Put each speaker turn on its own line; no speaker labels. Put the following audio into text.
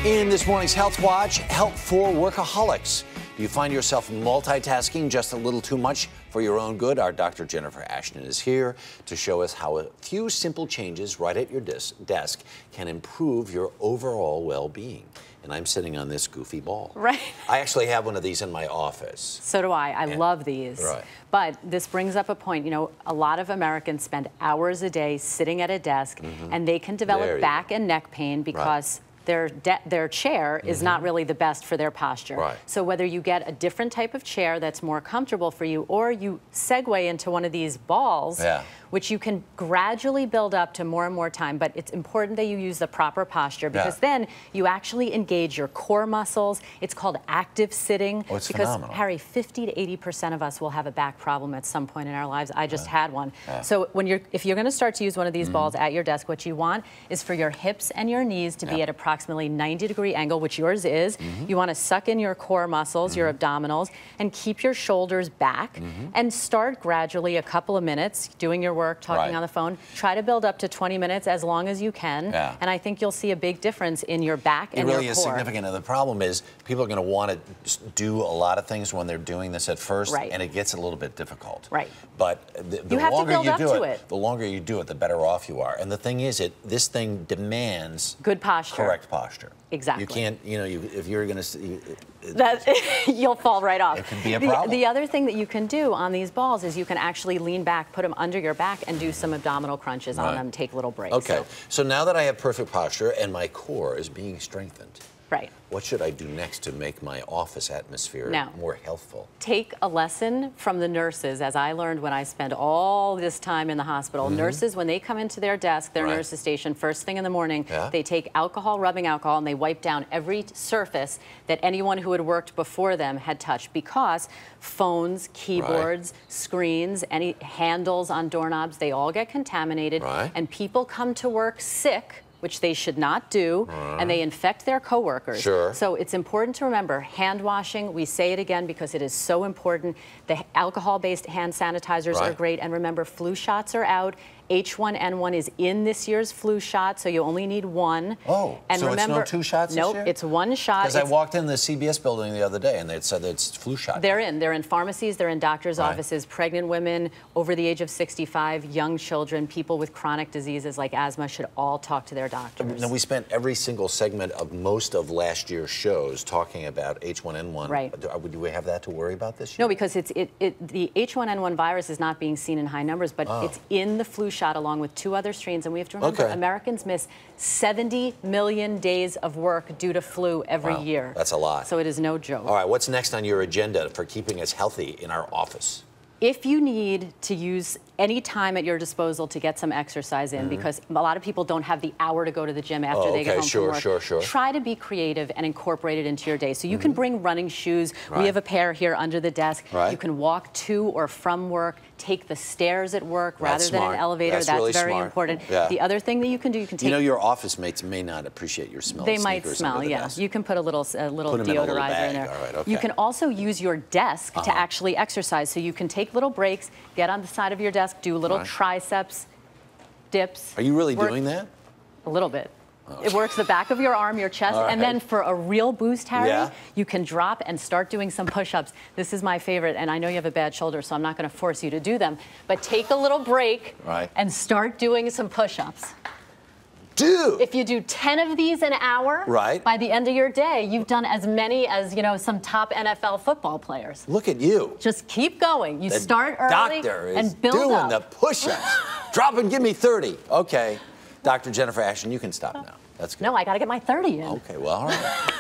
In this morning's Health Watch, help for workaholics. Do you find yourself multitasking just a little too much for your own good? Our Dr. Jennifer Ashton is here to show us how a few simple changes right at your desk can improve your overall well-being. And I'm sitting on this goofy ball.
Right.
I actually have one of these in my office.
So do I. I love these.
Right.
But this brings up a point. You know, a lot of Americans spend hours a day sitting at a desk, and they can develop back and neck pain because their chair is not really the best for their posture.
Right.
So whether you get a different type of chair that's more comfortable for you, or you segue into one of these balls, which you can gradually build up to more and more time, but it's important that you use the proper posture because then you actually engage your core muscles. It's called active sitting.
Oh, it's
because
phenomenal.
Harry, 50 to 80% of us will have a back problem at some point in our lives. I just had one. So if you're going to start to use one of these balls at your desk, what you want is for your hips and your knees to be at approximately 90-degree angle, which yours is. You want to suck in your core muscles, your abdominals, and keep your shoulders back and start gradually a couple of minutes doing your work, talking on the phone. Try to build up to 20 minutes as long as you can. And I think you'll see a big difference in your back and your core.
It really is significant. And the problem is people are going to want to do a lot of things when they're doing this at first, and it gets a little bit difficult. But the longer you do it, the longer you do it, the better off you are. And the thing is, this thing demands
good posture,
correct posture.
Exactly.
You can't, you know, if you're going to,
you'll fall right off.
It can be a problem.
The other thing that you can do on these balls is you can actually lean back, put them under your back, and do some abdominal crunches on them. Take little breaks.
Okay. So now that I have perfect posture and my core is being strengthened, what should I do next to make my office atmosphere more healthful?
Take a lesson from the nurses, as I learned when I spent all this time in the hospital. Nurses, when they come into their desk, their nurses station, first thing in the morning, they take rubbing alcohol, and they wipe down every surface that anyone who had worked before them had touched, because phones, keyboards, screens, any handles on doorknobs, they all get contaminated, and people come to work sick, which they should not do, and they infect their coworkers. So it's important to remember hand washing. We say it again because it is so important. The alcohol-based hand sanitizers are great, and remember, flu shots are out. H1N1 is in this year's flu shot, so you only need one. And
so
remember,
it's no 2 shots this year?
It's 1 shot.
Because I walked in the CBS building the other day, and they said it's flu shot.
They're in pharmacies, they're in doctors' offices, pregnant women over the age of 65, young children, people with chronic diseases like asthma should all talk to their doctors.
Now, we spent every single segment of most of last year's shows talking about H1N1. Do we have that to worry about this year?
No, because the H1N1 virus is not being seen in high numbers, but it's in the flu shot along with 2 other strains. And we have to remember, Americans miss 70 million days of work due to flu every year.
That's a lot.
So it is no joke.
All right, what's next on your agenda for keeping us healthy in our office?
If you need to use any time at your disposal to get some exercise in, because a lot of people don't have the hour to go to the gym after they get home from work, try to be creative and incorporate it into your day. So you can bring running shoes. We have a pair here under the desk. You can walk to or from work, take the stairs at work rather than an elevator. That's
really
very important. The other thing that you can do, you can take...
You know, your office mates may not appreciate your smell.
They might smell, You can put a little deodorizer in there. You can also use your desk to actually exercise. So you can take little breaks, get on the side of your desk, do little triceps, dips.
Are you really doing that?
A little bit. It works the back of your arm, your chest, and then for a real boost, Harry, you can drop and start doing some push-ups. This is my favorite, and I know you have a bad shoulder, so I'm not going to force you to do them, but take a little break and start doing some push-ups. If you do 10 of these an hour, by the end of your day, you've done as many as, you know, some top NFL football players.
Look at you.
Just keep going. You start early and build
doing
up.
the push-ups. Drop and give me 30. Okay. Dr. Jennifer Ashton, you can stop now. That's good.
No, I got to get my 30 in.
Okay, well, all right.